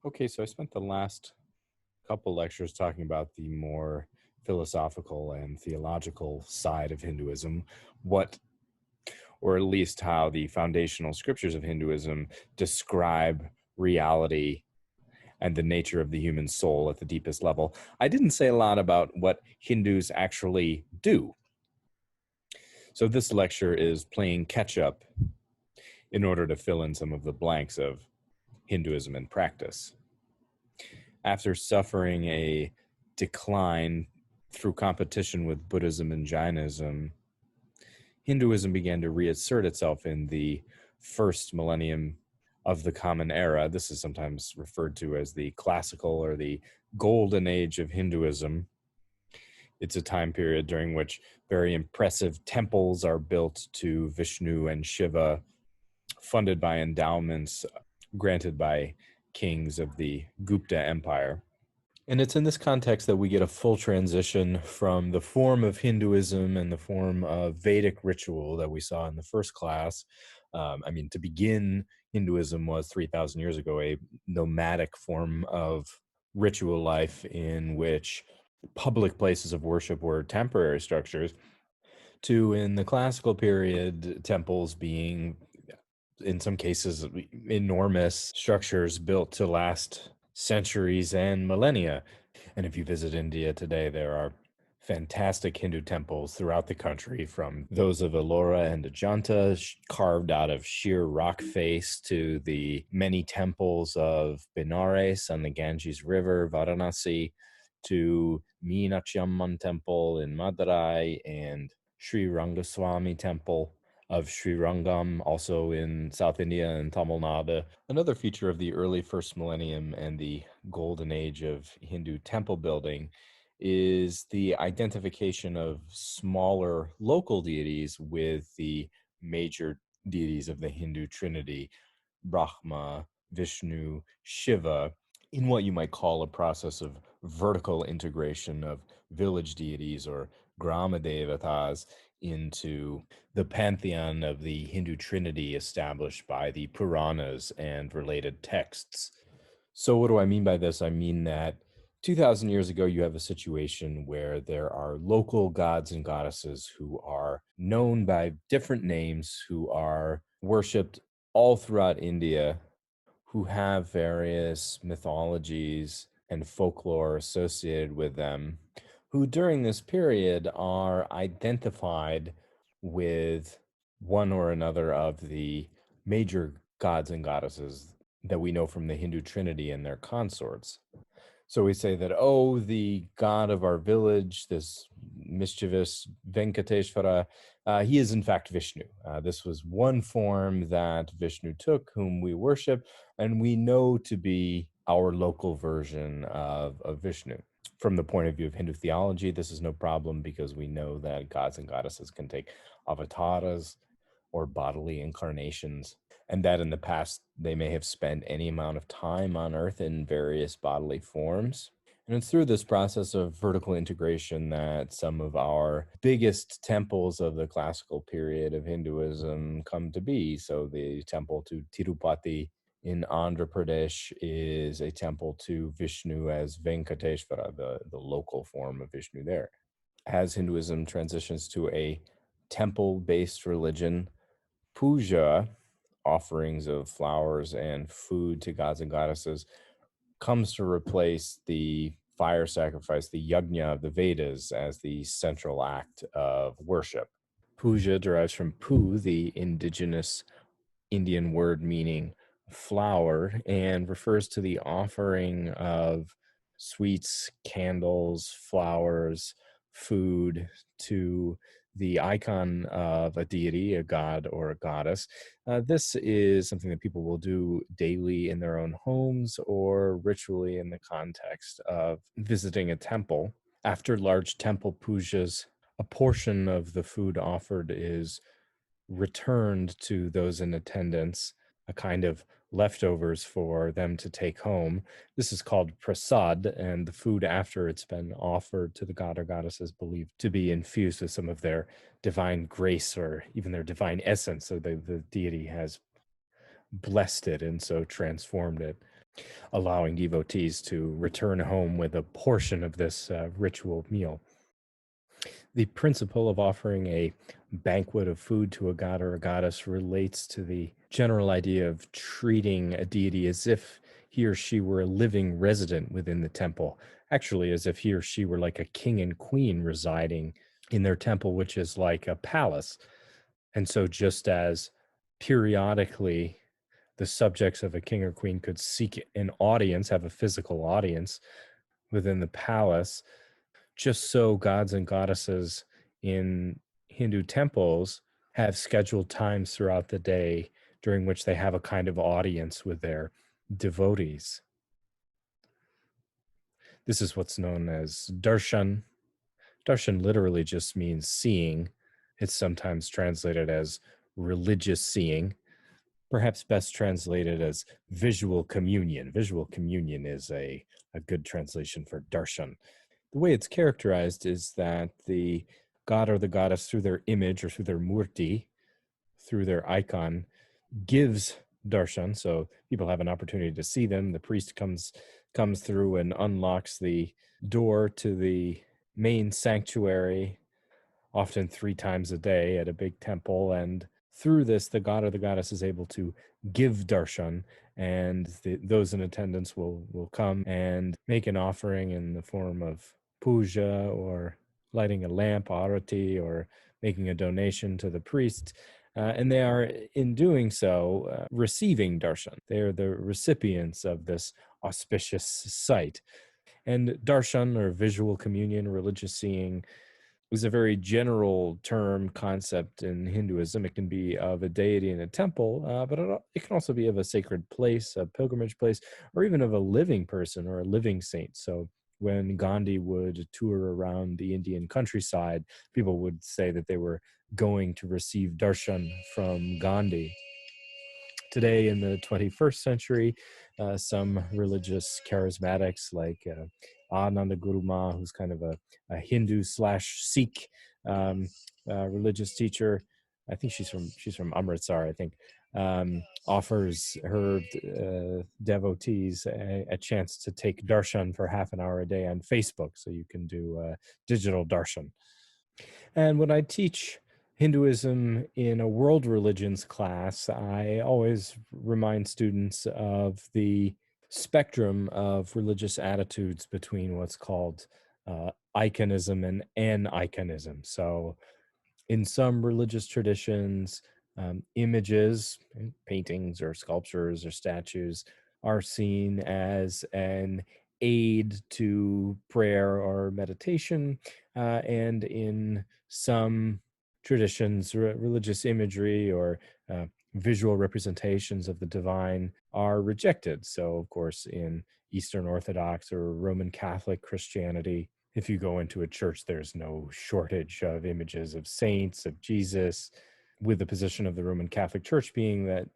Okay, so I spent the last couple lectures talking about the more philosophical and theological side of Hinduism, or at least how the foundational scriptures of Hinduism describe reality and the nature of the human soul at the deepest level. I didn't say a lot about what Hindus actually do. So this lecture is playing catch up in order to fill in some of the blanks of Hinduism in practice. After suffering a decline through competition with Buddhism and Jainism, Hinduism began to reassert itself in the first millennium of the Common Era. This is sometimes referred to as the classical or the golden age of Hinduism. It's a time period during which very impressive temples are built to Vishnu and Shiva, funded by endowments granted by kings of the Gupta Empire. And it's in this context that we get a full transition from the form of Hinduism and the form of Vedic ritual that we saw in the first class. To begin, Hinduism was 3,000 years ago a nomadic form of ritual life in which public places of worship were temporary structures, to in the classical period, temples being, in some cases, enormous structures built to last centuries and millennia. And if you visit India today, there are fantastic Hindu temples throughout the country, from those of Ellora and Ajanta, carved out of sheer rock face, to the many temples of Benares on the Ganges River, Varanasi, to Meenakshi Amman Temple in Madurai, and Sri Rangaswamy Temple of Sri Rangam, also in South India and Tamil Nadu. Another feature of the early first millennium and the golden age of Hindu temple building is the identification of smaller local deities with the major deities of the Hindu trinity, Brahma, Vishnu, Shiva, in what you might call a process of vertical integration of village deities or grama devatas into the pantheon of the Hindu trinity established by the Puranas and related texts. So what do I mean by this? I mean that 2,000 years ago, you have a situation where there are local gods and goddesses who are known by different names, who are worshipped all throughout India, who have various mythologies and folklore associated with them, who during this period are identified with one or another of the major gods and goddesses that we know from the Hindu trinity and their consorts. So we say that, oh, the god of our village, this mischievous Venkateshvara, he is in fact Vishnu. This was one form that Vishnu took, whom we worship, and we know to be our local version of Vishnu. From the point of view of Hindu theology, this is no problem, because we know that gods and goddesses can take avatars or bodily incarnations, and that in the past they may have spent any amount of time on earth in various bodily forms. And it's through this process of vertical integration that some of our biggest temples of the classical period of Hinduism come to be. So the temple to Tirupati in Andhra Pradesh is a temple to Vishnu as Venkateshvara, the local form of Vishnu there. As Hinduism transitions to a temple-based religion, puja, offerings of flowers and food to gods and goddesses, comes to replace the fire sacrifice, the yajna of the Vedas, as the central act of worship. Puja derives from pu, the indigenous Indian word meaning flower, and refers to the offering of sweets, candles, flowers, food to the icon of a deity, a god or a goddess. This is something that people will do daily in their own homes or ritually in the context of visiting a temple. After large temple pujas, a portion of the food offered is returned to those in attendance, a kind of leftovers for them to take home. This is called prasad, and the food after it's been offered to the god or goddess is believed to be infused with some of their divine grace or even their divine essence. So the deity has blessed it and so transformed it. allowing devotees to return home with a portion of this ritual meal. The principle of offering a banquet of food to a god or a goddess relates to the general idea of treating a deity as if he or she were a living resident within the temple, actually, as if he or she were like a king and queen residing in their temple, which is like a palace. And so, just as periodically the subjects of a king or queen could seek an audience, have a physical audience within the palace, just so gods and goddesses in Hindu temples have scheduled times throughout the day during which they have a kind of audience with their devotees. This is what's known as darshan. Darshan literally just means seeing. It's sometimes translated as religious seeing, perhaps best translated as visual communion. Visual communion is a good translation for darshan. The way it's characterized is that the god or the goddess, through their image or through their murti, through their icon, gives darshan. So people have an opportunity to see them. The priest comes through and unlocks the door to the main sanctuary, often 3 times a day at a big temple. And through this, the god or the goddess is able to give darshan, and those in attendance will come and make an offering in the form of puja, or lighting a lamp, arati, or making a donation to the priest. And they are, in doing so, receiving darshan. They are the recipients of this auspicious site. And darshan, or visual communion, religious seeing, is a very general term concept in Hinduism. It can be of a deity in a temple, but it can also be of a sacred place, a pilgrimage place, or even of a living person or a living saint. So when Gandhi would tour around the Indian countryside, people would say that they were going to receive darshan from Gandhi. Today, in the 21st century, some religious charismatics like Ananda Guru Ma, who's kind of a Hindu slash Sikh religious teacher. I think she's from Amritsar, I think. Offers her devotees a chance to take darshan for half an hour a day on Facebook. So you can do digital darshan. And when I teach Hinduism in a world religions class, I always remind students of the spectrum of religious attitudes between what's called iconism and aniconism. So in some religious traditions, images, paintings or sculptures or statues, are seen as an aid to prayer or meditation. And in some traditions, religious imagery or visual representations of the divine are rejected. So, of course, in Eastern Orthodox or Roman Catholic Christianity, if you go into a church, there's no shortage of images of saints, of Jesus, with the position of the Roman Catholic Church being that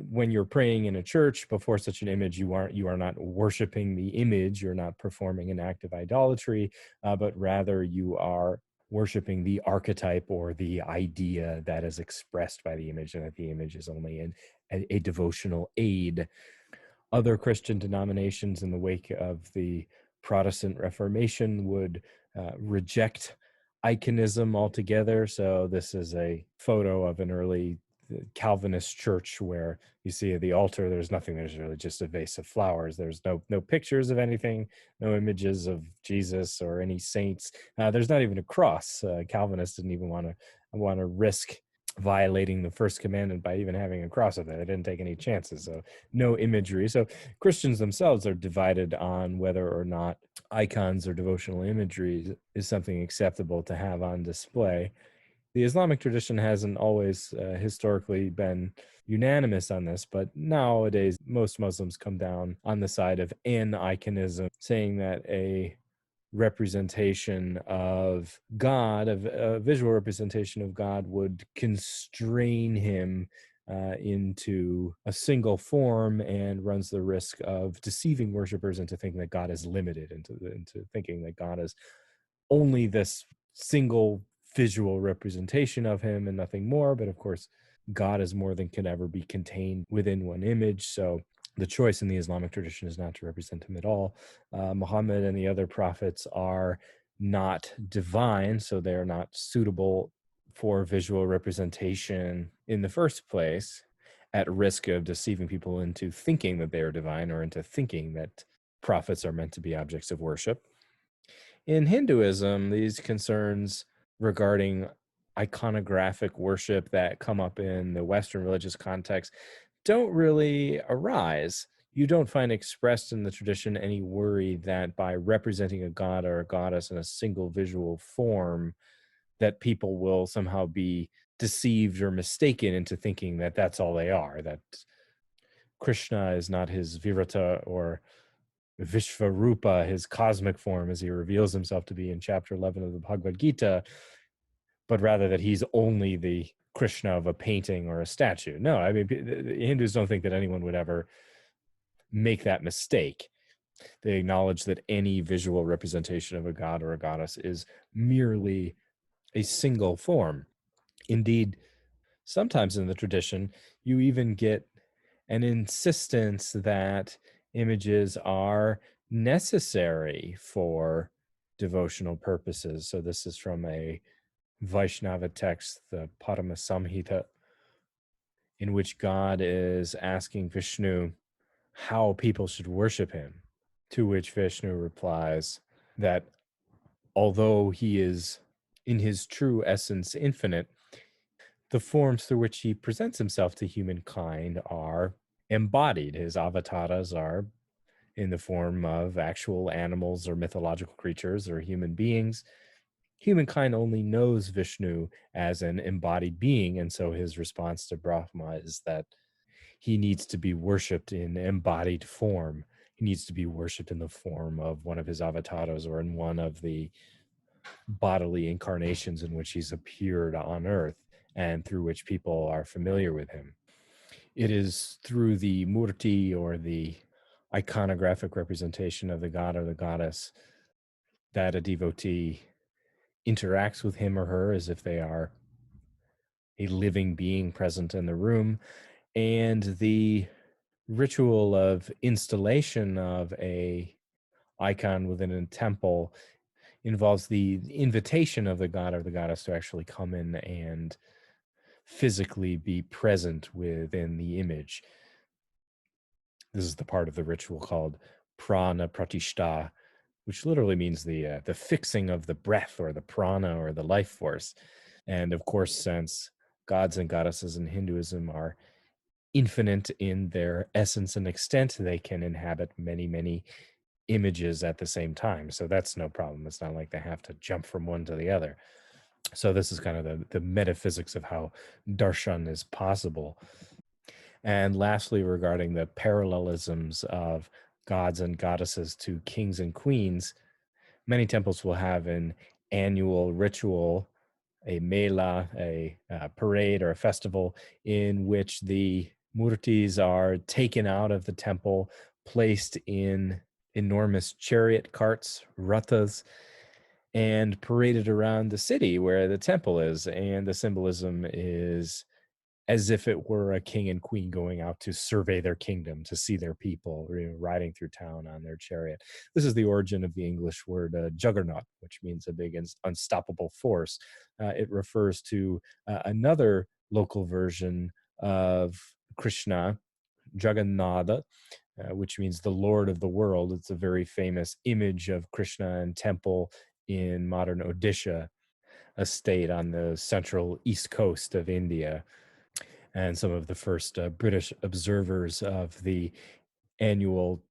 when you're praying in a church before such an image, you are not worshiping the image, you're not performing an act of idolatry, but rather you are worshiping the archetype or the idea that is expressed by the image, and that the image is only a devotional aid. Other Christian denominations in the wake of the Protestant Reformation would reject iconism altogether. So this is a photo of an early Calvinist church where you see at the altar, there's nothing, there's really just a vase of flowers. There's no pictures of anything, no images of Jesus or any saints. There's not even a cross. Calvinists didn't even want to risk violating the first commandment by even having a cross up there. They didn't take any chances. So no imagery. So Christians themselves are divided on whether or not icons or devotional imagery is something acceptable to have on display. The Islamic tradition hasn't always historically been unanimous on this, but nowadays most Muslims come down on the side of aniconism, saying that a representation of God, a visual representation of God, would constrain him into a single form, and runs the risk of deceiving worshipers into thinking that God is limited, into thinking that God is only this single visual representation of him and nothing more. But of course, God is more than can ever be contained within one image. So The choice in the Islamic tradition is not to represent him at all. Muhammad and the other prophets are not divine, so they are not suitable for visual representation in the first place, at risk of deceiving people into thinking that they are divine or into thinking that prophets are meant to be objects of worship. In Hinduism, these concerns regarding iconographic worship that come up in the Western religious context don't really arise. You don't find expressed in the tradition any worry that by representing a god or a goddess in a single visual form, that people will somehow be deceived or mistaken into thinking that that's all they are, that Krishna is not his Virata or Vishvarupa, his cosmic form, as he reveals himself to be in chapter 11 of the Bhagavad Gita, but rather that he's only the Krishna of a painting or a statue. No, I mean, the Hindus don't think that anyone would ever make that mistake. They acknowledge that any visual representation of a god or a goddess is merely a single form. Indeed, sometimes in the tradition, you even get an insistence that images are necessary for devotional purposes. So this is from a Vaishnava text, the Parama Samhita, in which God is asking Vishnu how people should worship him, to which Vishnu replies that although he is in his true essence infinite, the forms through which he presents himself to humankind are embodied. His avatars are in the form of actual animals or mythological creatures or human beings. Humankind only knows Vishnu as an embodied being, and so his response to Brahma is that he needs to be worshipped in embodied form. He needs to be worshipped in the form of one of his avatars or in one of the bodily incarnations in which he's appeared on earth and through which people are familiar with him. It is through the murti, or the iconographic representation of the god or the goddess, that a devotee interacts with him or her as if they are a living being present in the room. And the ritual of installation of a icon within a temple involves the invitation of the god or the goddess to actually come in and physically be present within the image. This is the part of the ritual called prana pratishta, which literally means the fixing of the breath or the prana or the life force. And of course, since gods and goddesses in Hinduism are infinite in their essence and extent, they can inhabit many, many images at the same time. So that's no problem. It's not like they have to jump from one to the other. So this is kind of the metaphysics of how darshan is possible. And lastly, regarding the parallelisms of gods and goddesses to kings and queens, many temples will have an annual ritual, a mela, a parade or a festival, in which the murtis are taken out of the temple, placed in enormous chariot carts, rathas, and paraded around the city where the temple is. And the symbolism is as if it were a king and queen going out to survey their kingdom, to see their people, riding through town on their chariot. This is the origin of the English word juggernaut, which means a big and unstoppable force. It refers to another local version of Krishna, Jagannatha, which means the Lord of the world. It's a very famous image of Krishna and temple in modern Odisha, a state on the central east coast of India. And some of the first British observers of the annual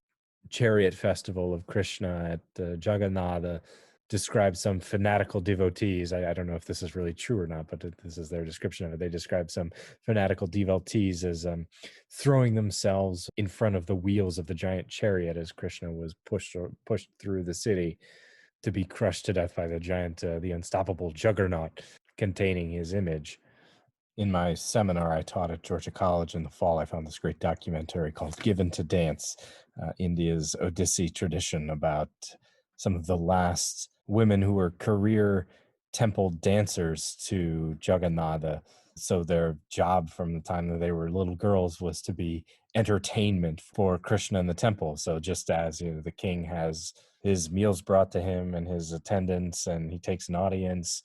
chariot festival of Krishna at Jagannatha describe some fanatical devotees. I don't know if this is really true or not, but this is their description of it. They describe some fanatical devotees as throwing themselves in front of the wheels of the giant chariot as Krishna was pushed through the city to be crushed to death by the giant, the unstoppable juggernaut containing his image. In my seminar I taught at Georgia College in the fall, I found this great documentary called Given to Dance, India's Odissi tradition, about some of the last women who were career temple dancers to Jagannatha. So their job from the time that they were little girls was to be entertainment for Krishna in the temple. So just as the king has his meals brought to him and his attendants, and he takes an audience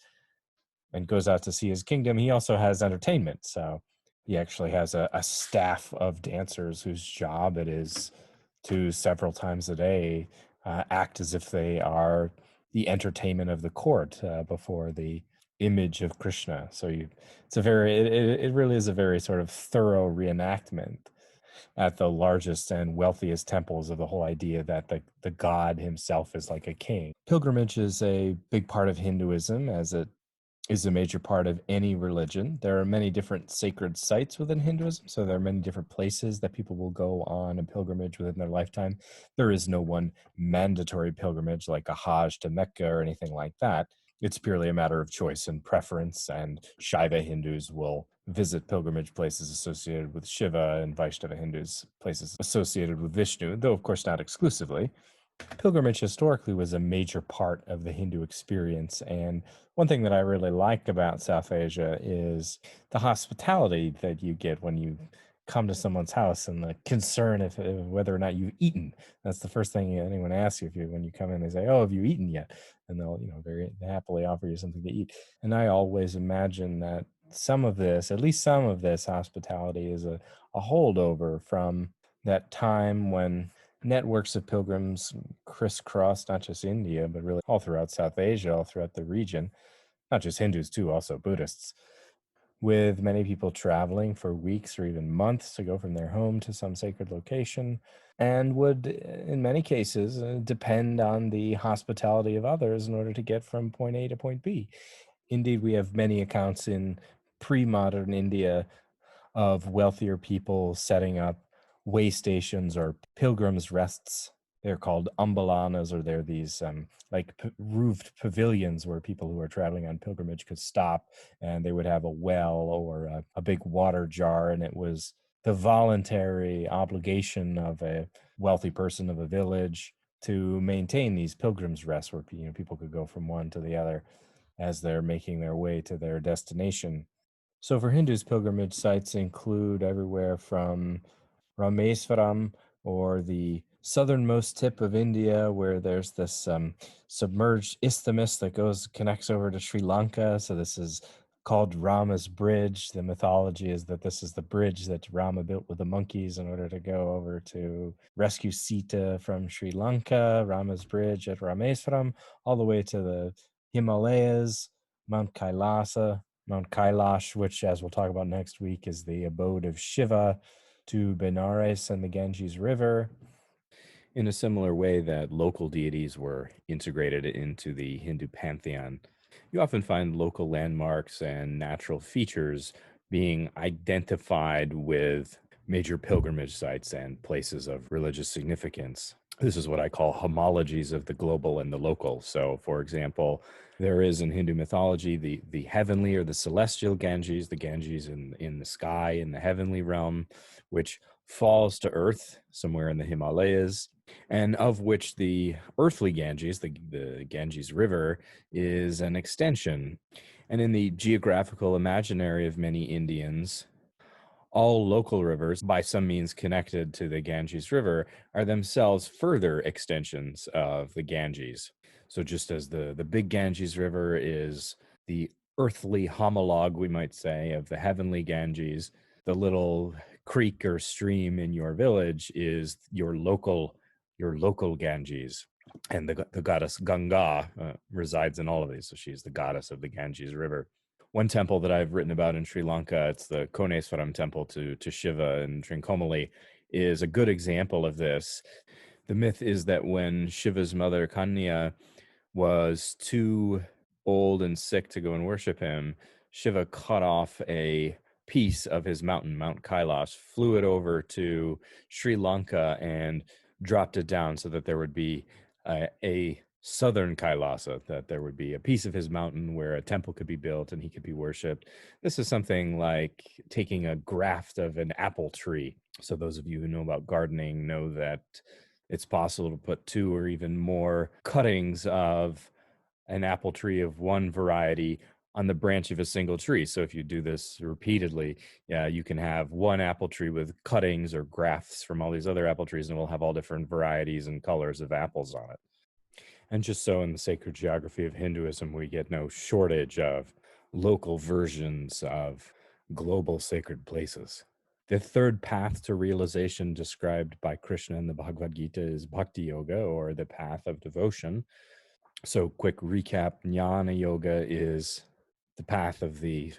and goes out to see his kingdom, he also has entertainment. So he actually has a staff of dancers whose job it is to several times a day act as if they are the entertainment of the court before the image of Krishna. So it's it really is a very sort of thorough reenactment at the largest and wealthiest temples of the whole idea that the god himself is like a king. Pilgrimage is a big part of Hinduism, as it is a major part of any religion. There are many different sacred sites within Hinduism, so there are many different places that people will go on a pilgrimage within their lifetime. There is no one mandatory pilgrimage like a Hajj to Mecca or anything like that. It's purely a matter of choice and preference, and Shaiva Hindus will visit pilgrimage places associated with Shiva, and Vaishnava Hindus places associated with Vishnu, though of course not exclusively. Pilgrimage historically was a major part of the Hindu experience, and one thing that I really like about South Asia is the hospitality that you get when you come to someone's house, and the concern if whether or not you've eaten. That's the first thing anyone asks you when you come in. They say, "Oh, have you eaten yet?" And they'll very happily offer you something to eat. And I always imagine that some of this, at least some of this hospitality, is a holdover from that time when networks of pilgrims crisscrossed not just India, but really all throughout South Asia, all throughout the region, not just Hindus too, also Buddhists, with many people traveling for weeks or even months to go from their home to some sacred location, and would, in many cases, depend on the hospitality of others in order to get from point A to point B. Indeed, we have many accounts in pre-modern India of wealthier people setting up way stations or pilgrims' rests. They're called ambalanas, or they're these roofed pavilions where people who are traveling on pilgrimage could stop, and they would have a well or a big water jar, and it was the voluntary obligation of a wealthy person of a village to maintain these pilgrims' rests where people could go from one to the other as they're making their way to their destination. So for Hindus, pilgrimage sites include everywhere from Rameswaram, or the southernmost tip of India, where there's this submerged isthmus that connects over to Sri Lanka. So this is called Rama's Bridge. The mythology is that this is the bridge that Rama built with the monkeys in order to go over to rescue Sita from Sri Lanka. Rama's Bridge at Rameswaram, all the way to the Himalayas, Mount Kailash, which, as we'll talk about next week, is the abode of Shiva, to Benares and the Ganges River. In a similar way that local deities were integrated into the Hindu pantheon, you often find local landmarks and natural features being identified with major pilgrimage sites and places of religious significance. This is what I call homologies of the global and the local. So, for example, there is in Hindu mythology the heavenly or the celestial Ganges, the Ganges in the sky, in the heavenly realm, which falls to earth somewhere in the Himalayas, and of which the earthly Ganges, the Ganges River, is an extension. And in the geographical imaginary of many Indians, all local rivers, by some means connected to the Ganges River, are themselves further extensions of the Ganges. So just as the big Ganges River is the earthly homologue, we might say, of the heavenly Ganges, the little creek or stream in your village is your local Ganges. And the goddess Ganga resides in all of these. So she's the goddess of the Ganges River. One temple that I've written about in Sri Lanka, it's the Koneswaram temple to Shiva in Trincomalee, is a good example of this. The myth is that when Shiva's mother Kanya was too old and sick to go and worship him, Shiva cut off a piece of his mountain, Mount Kailash, flew it over to Sri Lanka and dropped it down so that there would be a southern Kailasa, that there would be a piece of his mountain where a temple could be built and he could be worshipped. This is something like taking a graft of an apple tree. So those of you who know about gardening know that it's possible to put 2 or even more cuttings of an apple tree of one variety on the branch of a single tree. So if you do this repeatedly, yeah, you can have one apple tree with cuttings or grafts from all these other apple trees, and we'll have all different varieties and colors of apples on it. And just so in the sacred geography of Hinduism, we get no shortage of local versions of global sacred places. The third path to realization described by Krishna in the Bhagavad Gita is Bhakti Yoga, or the path of devotion. So, quick recap: Jnana Yoga is the path of the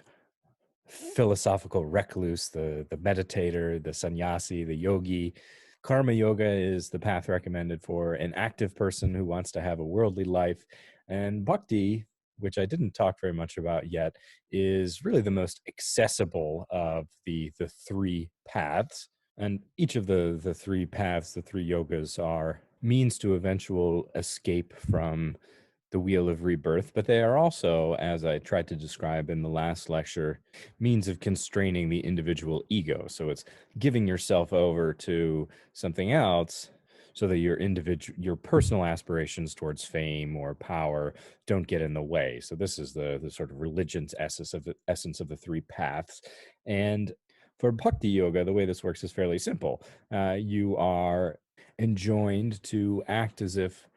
philosophical recluse, the meditator, the sannyasi, the yogi. Karma Yoga is the path recommended for an active person who wants to have a worldly life. And Bhakti, which I didn't talk very much about yet, is really the most accessible of the three paths. And each of the three paths, the three yogas, are means to eventual escape from the wheel of rebirth, but they are also, as I tried to describe in the last lecture, means of constraining the individual ego. So it's giving yourself over to something else so that your personal aspirations towards fame or power don't get in the way. So this is the sort of religion's essence of the three paths. And for Bhakti Yoga, the way this works is fairly simple. You are enjoined to act as if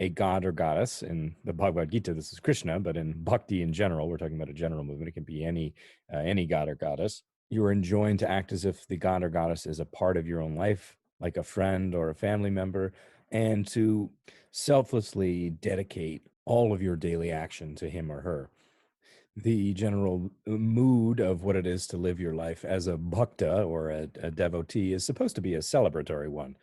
a god or goddess. In the Bhagavad Gita, this is Krishna, but in Bhakti in general, we're talking about a general movement. It can be any god or goddess. You are enjoined to act as if the god or goddess is a part of your own life, like a friend or a family member, and to selflessly dedicate all of your daily action to him or her. The general mood of what it is to live your life as a bhakta, or a devotee, is supposed to be a celebratory one.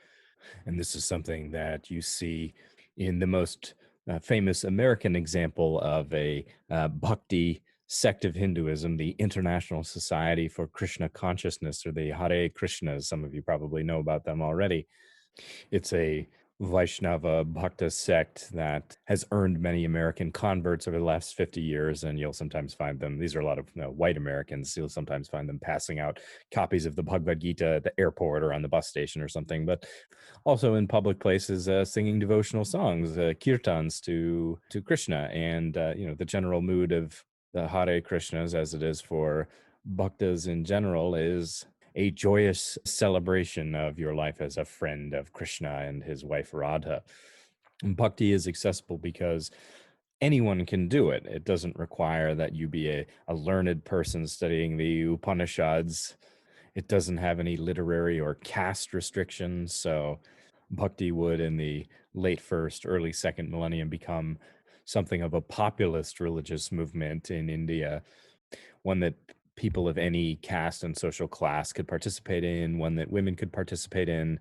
And this is something that you see in the most famous American example of a bhakti sect of Hinduism, the International Society for Krishna Consciousness, or the Hare Krishnas. Some of you probably know about them already. It's a Vaishnava Bhakta sect that has earned many American converts over the last 50 years, and you'll sometimes find them, these are a lot of white Americans, you'll sometimes find them passing out copies of the Bhagavad Gita at the airport or on the bus station or something, but also in public places singing devotional songs, kirtans to Krishna. And the general mood of the Hare Krishnas, as it is for bhaktas in general, is a joyous celebration of your life as a friend of Krishna and his wife Radha. And Bhakti is accessible because anyone can do it. It doesn't require that you be a learned person studying the Upanishads. It doesn't have any literary or caste restrictions. So Bhakti would, in the late first, early second millennium, become something of a populist religious movement in India, one that people of any caste and social class could participate in, one that women could participate in.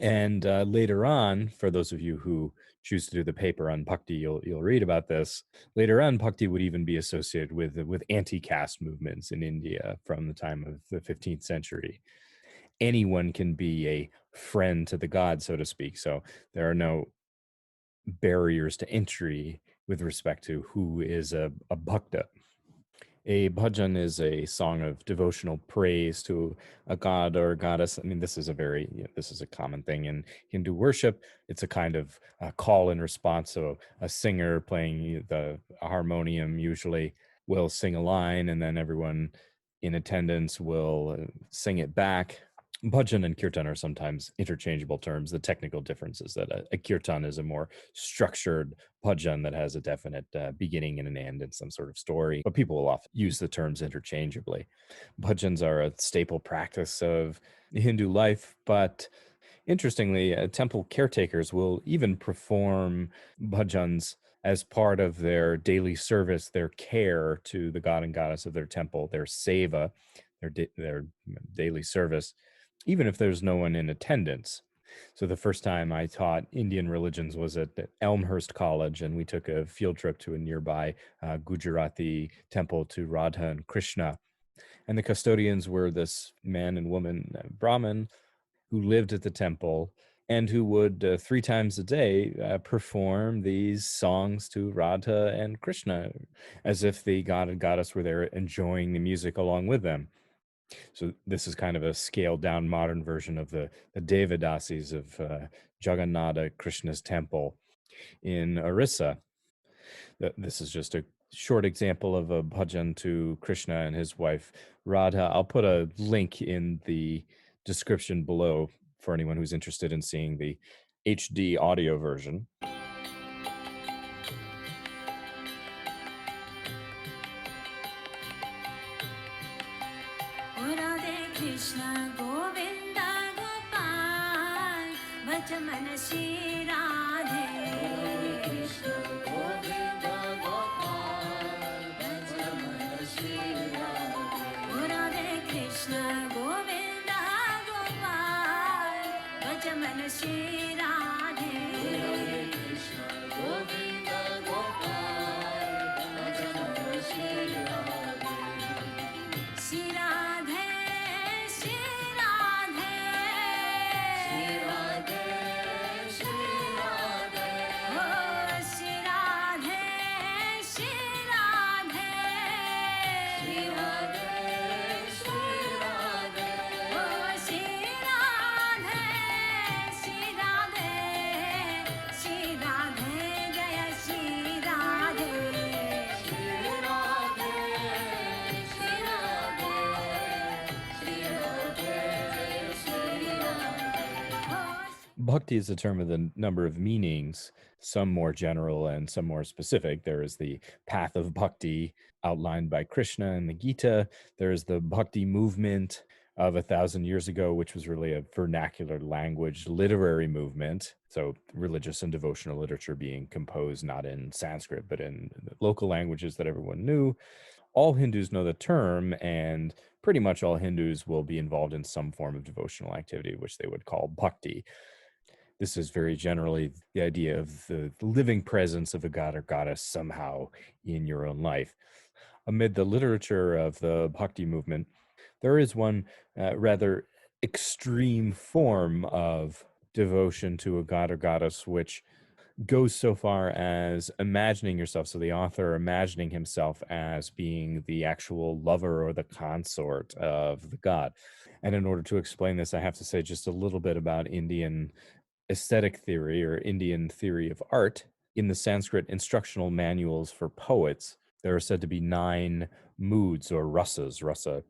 And later on, for those of you who choose to do the paper on Bhakti, you'll read about this. Later on, Bhakti would even be associated with anti-caste movements in India from the time of the 15th century. Anyone can be a friend to the god, so to speak. So there are no barriers to entry with respect to who is a bhakta. A bhajan is a song of devotional praise to a god or a goddess. I mean, this is a common thing in Hindu worship. It's a kind of call and response. So a singer playing the harmonium usually will sing a line, and then everyone in attendance will sing it back. Bhajan and kirtan are sometimes interchangeable terms. The technical difference is that a kirtan is a more structured bhajan that has a definite beginning and an end and some sort of story, but people will often use the terms interchangeably. Bhajans are a staple practice of Hindu life, but interestingly, temple caretakers will even perform bhajans as part of their daily service, their care to the god and goddess of their temple, their seva, their daily service, even if there's no one in attendance. So the first time I taught Indian religions was at Elmhurst College, and we took a field trip to a nearby Gujarati temple to Radha and Krishna. And the custodians were this man and woman, Brahmin, who lived at the temple and who would 3 times a day perform these songs to Radha and Krishna, as if the god and goddess were there enjoying the music along with them. So this is kind of a scaled down modern version of the Devadasis of Jagannatha, Krishna's temple in Orissa. This is just a short example of a bhajan to Krishna and his wife Radha. I'll put a link in the description below for anyone who's interested in seeing the HD audio version. Radhe Krishna Govinda Gopal Bhajaman Shri Radhe Krishna Govinda Gopal Bhajaman Shri Radhe Radhe Krishna Govinda Gopal Bhajaman Shri Radhe Radhe Krishna Govinda Gopal Bhajaman Shri Radhe Shri Radhe, Shri Radhe, Shri Radhe, Shri Radhe, oh Shri Radhe, Shri Radhe, Shri Radhe, Shri Radhe, oh Shri Radhe, Shri Radhe, Shri Radhe, Jaya Shri Radhe, Shri Radhe, Shri Radhe, Shri Radhe, Shri Radhe. Bhakti is a term with a number of meanings, some more general and some more specific. There is the path of bhakti outlined by Krishna in the Gita. There is the bhakti movement of 1,000 years ago, which was really a vernacular language literary movement. So religious and devotional literature being composed not in Sanskrit, but in local languages that everyone knew. All Hindus know the term, and pretty much all Hindus will be involved in some form of devotional activity, which they would call bhakti. This is very generally the idea of the living presence of a god or goddess somehow in your own life. Amid the literature of the bhakti movement, there is one rather extreme form of devotion to a god or goddess, which goes so far as imagining yourself. So the author imagining himself as being the actual lover or the consort of the god. And in order to explain this, I have to say just a little bit about Indian aesthetic theory or Indian theory of art. In the Sanskrit instructional manuals for poets, there are said to be 9 moods or rasas. Rasa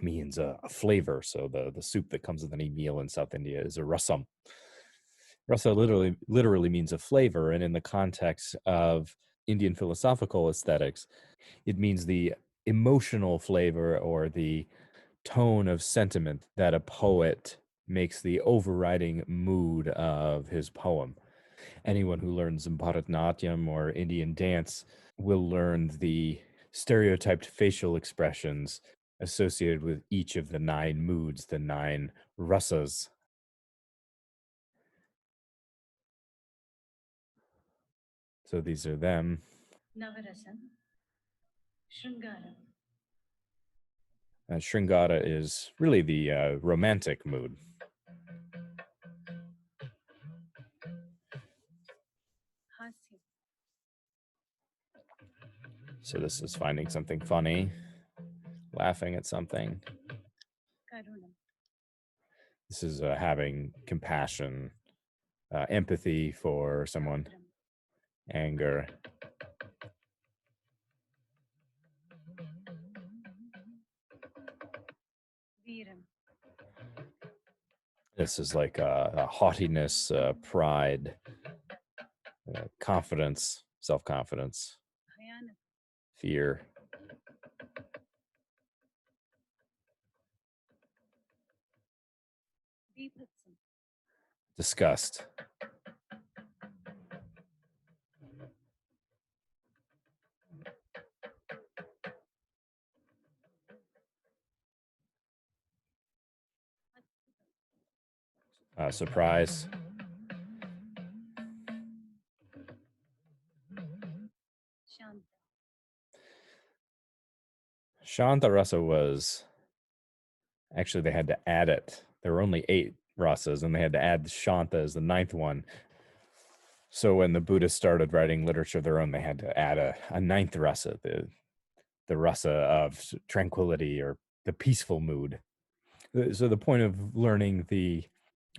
means a flavor. So the soup that comes with any meal in South India is a rasam. Rasa literally means a flavor, and in the context of Indian philosophical aesthetics, it means the emotional flavor or the tone of sentiment that a poet makes the overriding mood of his poem. Anyone who learns Bharatanatyam or Indian dance will learn the stereotyped facial expressions associated with each of the 9 moods, the 9 rasas. So these are them. Navarasam, Shringara. Shringara is really the romantic mood. Hasya, So this is finding something funny, laughing at something. Karuna, This is having compassion, empathy for someone, anger. Veeram, This is like a haughtiness, pride, confidence, self-confidence, Bhayanak, fear, Deepatsam, disgust. Surprise. Shanta, Shanta rasa was actually, they had to add it. There were only 8 rasas, and they had to add Shanta as the 9th one. So when the Buddhists started writing literature of their own, they had to add a 9th rasa, the rasa of tranquility or the peaceful mood. So the point of learning the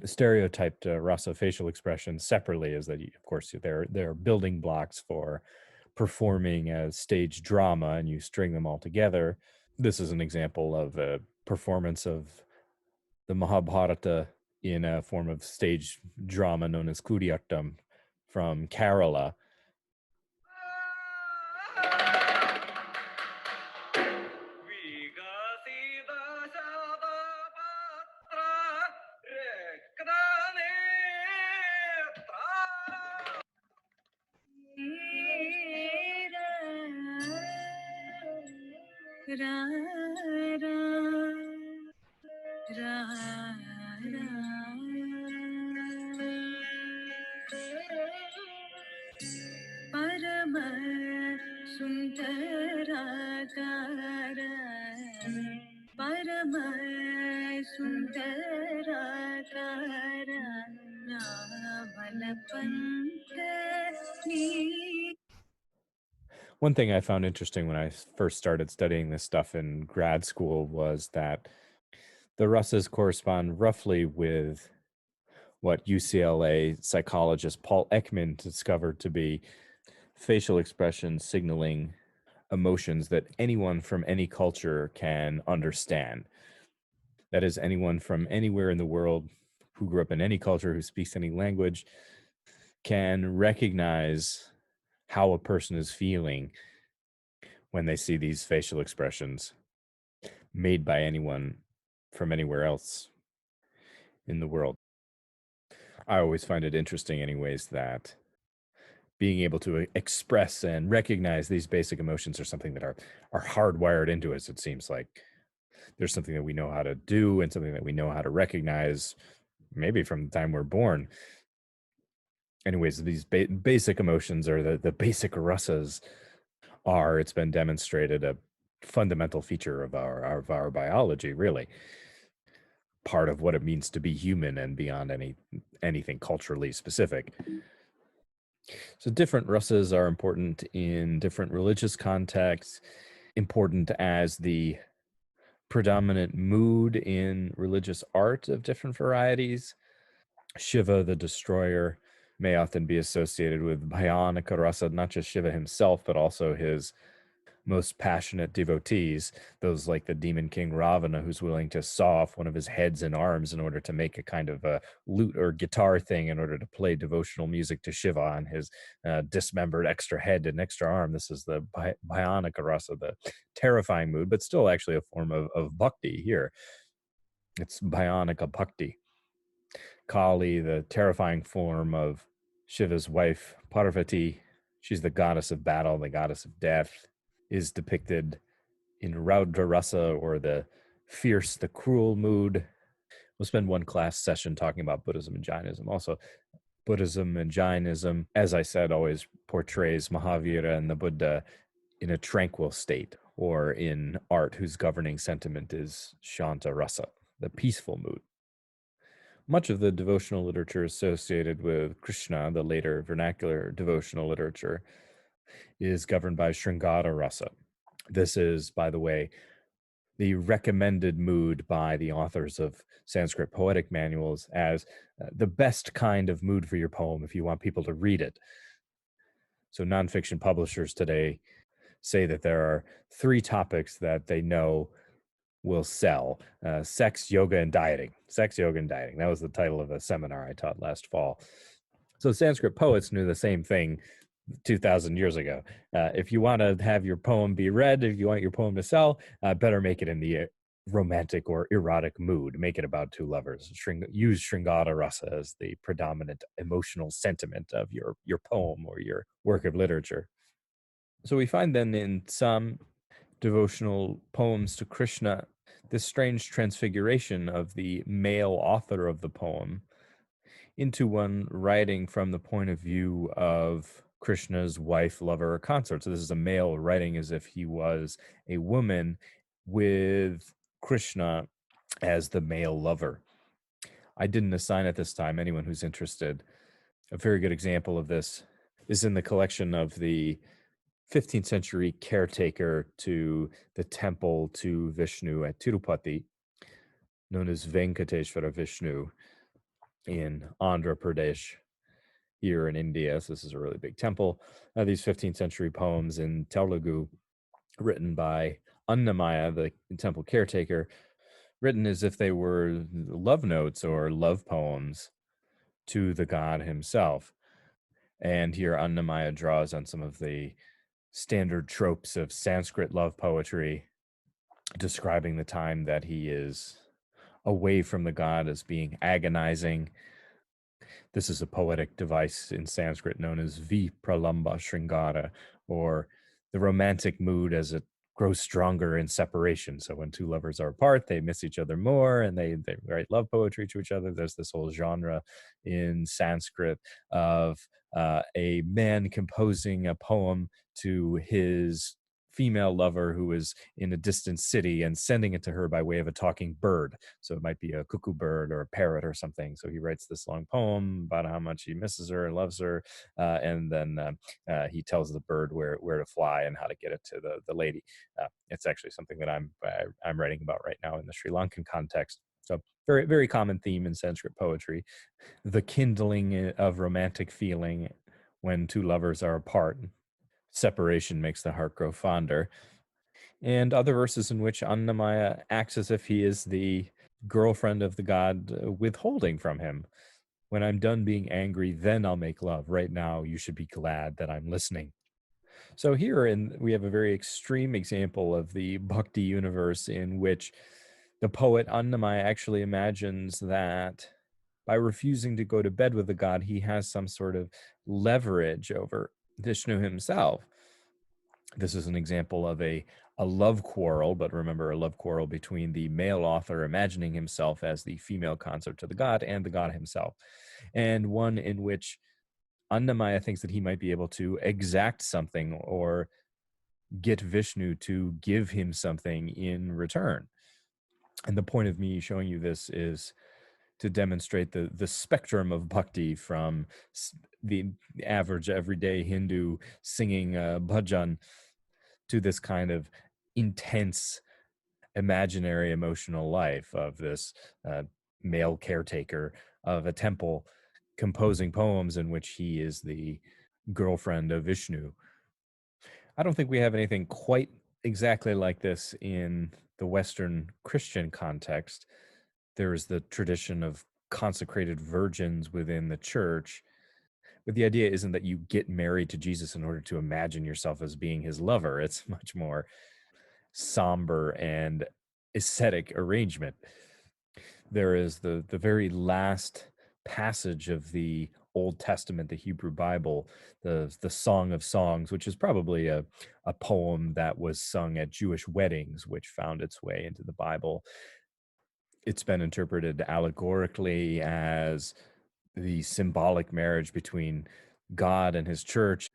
stereotyped rasa facial expressions separately is that, of course, they're building blocks for performing a stage drama and you string them all together. This is an example of a performance of the Mahabharata in a form of stage drama known as Kudiyattam from Kerala. Parama sundarakara Parama sundarakara Navalapanta One thing I found interesting when I first started studying this stuff in grad school was that the rasas correspond roughly with what UCLA psychologist Paul Ekman discovered to be facial expressions signaling emotions that anyone from any culture can understand. That is, anyone from anywhere in the world who grew up in any culture, who speaks any language, can recognize how a person is feeling when they see these facial expressions made by anyone from anywhere else in the world. I always find it interesting, anyways, that being able to express and recognize these basic emotions are something that are hardwired into us. It seems like there's something that we know how to do and something that we know how to recognize, maybe from the time we're born. Anyways, these basic emotions, or the basic rasas, are, it's been demonstrated, a fundamental feature of our biology, really. Part of what it means to be human and beyond anything culturally specific. So different rasas are important in different religious contexts, important as the predominant mood in religious art of different varieties. Shiva, the destroyer, may often be associated with Bhayanaka rasa, not just Shiva himself, but also his most passionate devotees, those like the demon king Ravana, who's willing to saw off one of his heads and arms in order to make a kind of a lute or guitar thing in order to play devotional music to Shiva on his dismembered extra head and extra arm. This is the Bhayanaka rasa, the terrifying mood, but still actually a form of bhakti here. It's Bhayanaka bhakti. Kali, the terrifying form of Shiva's wife, Parvati, she's the goddess of battle, the goddess of death, is depicted in Raudra Rasa, or the fierce, the cruel mood. We'll spend one class session talking about Buddhism and Jainism. Also, Buddhism and Jainism, as I said, always portrays Mahavira and the Buddha in a tranquil state, or in art whose governing sentiment is Shanta Rasa, the peaceful mood. Much of the devotional literature associated with Krishna, the later vernacular devotional literature, is governed by Sringara Rasa. This is, by the way, the recommended mood by the authors of Sanskrit poetic manuals as the best kind of mood for your poem if you want people to read it. So nonfiction publishers today say that there are 3 topics that they know will sell: sex, yoga, and dieting. Sex, yoga, and dieting. That was the title of a seminar I taught last fall. So Sanskrit poets knew the same thing 2,000 years ago. If you want to have your poem be read, if you want your poem to sell, better make it in the romantic or erotic mood. Make it about 2 lovers. Use Sringara Rasa as the predominant emotional sentiment of your poem or your work of literature. So we find then in some devotional poems to Krishna this strange transfiguration of the male author of the poem into one writing from the point of view of Krishna's wife, lover, or consort. So this is a male writing as if he was a woman, with Krishna as the male lover. I didn't assign at this time. Anyone who's interested, a very good example of this is in the collection of the 15th century caretaker to the temple to Vishnu at Tirupati, known as Venkateshwara Vishnu in Andhra Pradesh. here in India. So this is a really big temple. These 15th century poems in Telugu, written by Annamaya, the temple caretaker, written as if they were love notes or love poems to the god himself. And here Annamaya draws on some of the standard tropes of Sanskrit love poetry, describing the time that he is away from the god as being agonizing. This is a poetic device in Sanskrit known as Vipralamba Shringara, or the romantic mood as it grows stronger in separation. So when two lovers are apart, they miss each other more, and they write love poetry to each other. There's this whole genre in Sanskrit of a man composing a poem to his female lover who is in a distant city and sending it to her by way of a talking bird. So it might be a cuckoo bird or a parrot or something. So he writes this long poem about how much he misses her and loves her, and then he tells the bird where to fly and how to get it to the lady. It's actually something that I'm writing about right now in the Sri Lankan context. So very, very common theme in Sanskrit poetry, the kindling of romantic feeling when two lovers are apart. Separation makes the heart grow fonder. And other verses in which Annamaya acts as if he is the girlfriend of the god, withholding from him. When I'm done being angry, then I'll make love. Right now, you should be glad that I'm listening. So we have a very extreme example of the Bhakti universe in which the poet Annamaya actually imagines that by refusing to go to bed with the god, he has some sort of leverage over Vishnu himself. This is an example of a love quarrel, but remember, a love quarrel between the male author imagining himself as the female consort to the god and the god himself, and one in which Annamaya thinks that he might be able to exact something or get Vishnu to give him something in return. And the point of me showing you this is to demonstrate the spectrum of bhakti from the average everyday Hindu singing bhajan to this kind of intense imaginary emotional life of this male caretaker of a temple composing poems in which he is the girlfriend of Vishnu. I don't think we have anything quite exactly like this in the Western Christian context. There is the tradition of consecrated virgins within the church, but the idea isn't that you get married to Jesus in order to imagine yourself as being his lover. It's much more somber and ascetic arrangement. There is the very last passage of the Old Testament, the Hebrew Bible, the Song of Songs, which is probably a poem that was sung at Jewish weddings, which found its way into the Bible. It's been interpreted allegorically as the symbolic marriage between God and his church,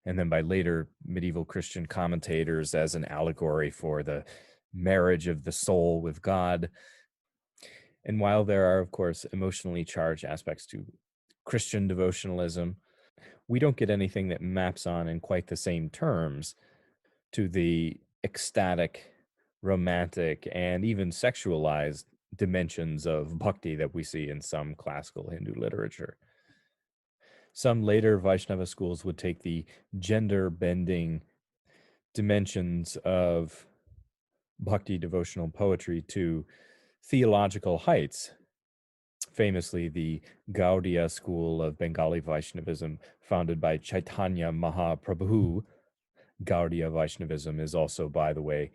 and then by later medieval Christian commentators as an allegory for the marriage of the soul with God. And while there are, of course, emotionally charged aspects to Christian devotionalism, we don't get anything that maps on in quite the same terms to the ecstatic, romantic, and even sexualized dimensions of bhakti that we see in some classical Hindu literature. Some later Vaishnava schools would take the gender bending dimensions of bhakti devotional poetry to theological heights. Famously, the Gaudiya school of Bengali Vaishnavism, founded by Chaitanya Mahaprabhu. Gaudiya Vaishnavism is also, by the way,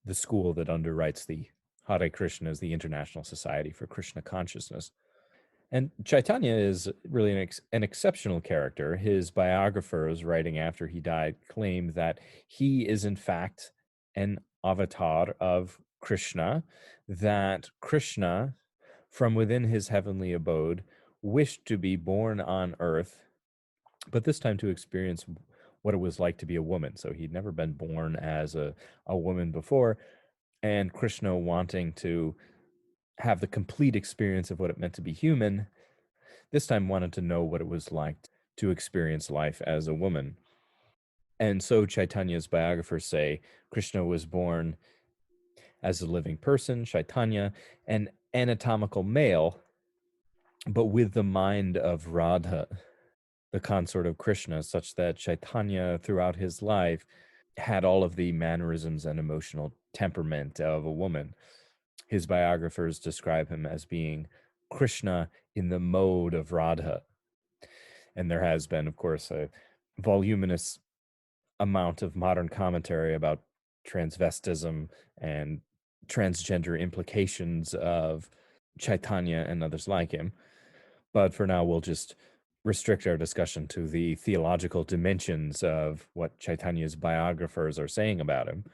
the school that underwrites the Hare Krishnas, the International Society for Krishna Consciousness. And Chaitanya is really an exceptional character. His biographers, writing after he died, claim that he is, in fact, an avatar of Krishna, that Krishna, from within his heavenly abode, wished to be born on earth, but this time to experience what it was like to be a woman. So he'd never been born as a woman before, and Krishna, wanting to have the complete experience of what it meant to be human, this time wanted to know what it was like to experience life as a woman. And so Chaitanya's biographers say Krishna was born as a living person, Chaitanya, an anatomical male, but with the mind of Radha. the consort of Krishna, such that Chaitanya throughout his life had all of the mannerisms and emotional temperament of a woman. His biographers describe him as being Krishna in the mode of Radha. And there has been, of course, a voluminous amount of modern commentary about transvestism and transgender implications of Chaitanya and others like him. But for now, we'll just restrict our discussion to the theological dimensions of what Chaitanya's biographers are saying about him.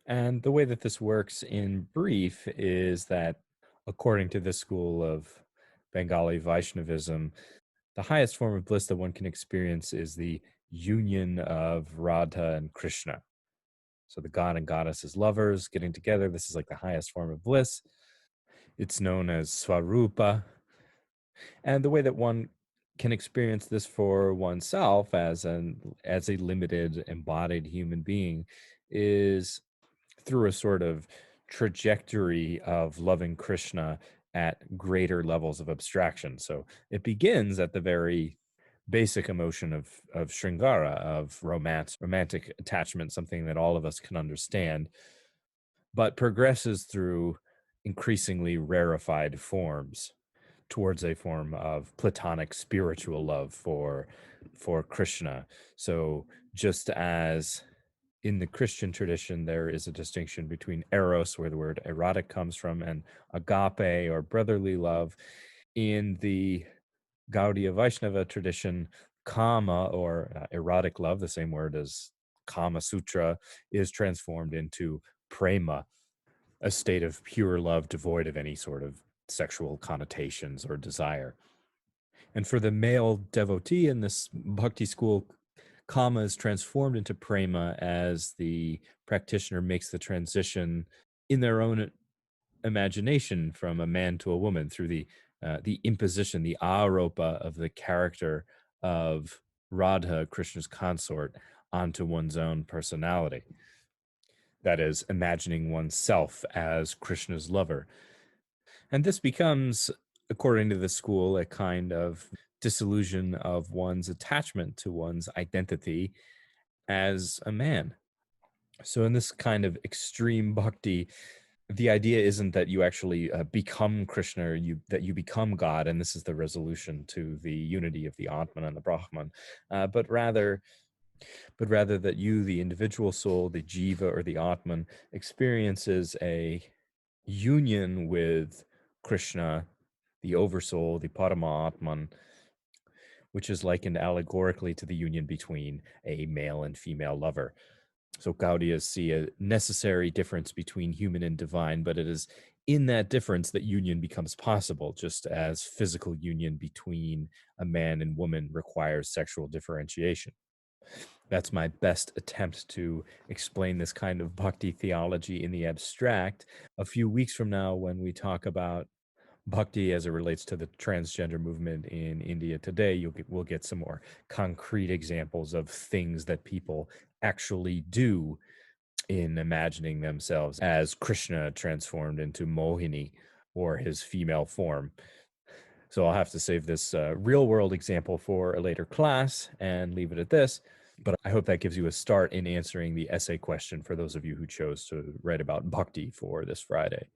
And the way that this works in brief is that, according to this school of Bengali Vaishnavism, the highest form of bliss that one can experience is the union of Radha and Krishna. So the god and goddess as lovers getting together. This is like the highest form of bliss. It's known as Swarupa. And the way that one can experience this for oneself as a limited embodied human being is through a sort of trajectory of loving Krishna at greater levels of abstraction. So it begins at the very basic emotion of Shringara, of romance, romantic attachment, something that all of us can understand, but progresses through increasingly rarefied forms towards a form of platonic spiritual love for Krishna. So just as in the Christian tradition, there is a distinction between eros, where the word erotic comes from, and agape, or brotherly love. In the Gaudiya Vaishnava tradition, kama, or erotic love, the same word as Kama Sutra, is transformed into prema, a state of pure love devoid of any sort of sexual connotations or desire. And for the male devotee in this bhakti school, kama is transformed into prema as the practitioner makes the transition in their own imagination from a man to a woman through the imposition, the aropa of the character of Radha, Krishna's consort, onto one's own personality. That is, imagining oneself as Krishna's lover. And this becomes, according to the school, a kind of disillusion of one's attachment to one's identity as a man. So in this kind of extreme bhakti, the idea isn't that you actually become Krishna, or that you become God, and this is the resolution to the unity of the Atman and the Brahman, but rather that you, the individual soul, the jiva or the Atman, experiences a union with Krishna, the oversoul, the Paramatman, which is likened allegorically to the union between a male and female lover. So Gaudiyas see a necessary difference between human and divine, but it is in that difference that union becomes possible, just as physical union between a man and woman requires sexual differentiation. That's my best attempt to explain this kind of bhakti theology in the abstract. A few weeks from now, when we talk about bhakti as it relates to the transgender movement in India today, we'll get some more concrete examples of things that people actually do in imagining themselves as Krishna transformed into Mohini, or his female form. So I'll have to save this real world example for a later class and leave it at this. But I hope that gives you a start in answering the essay question for those of you who chose to write about bhakti for this Friday.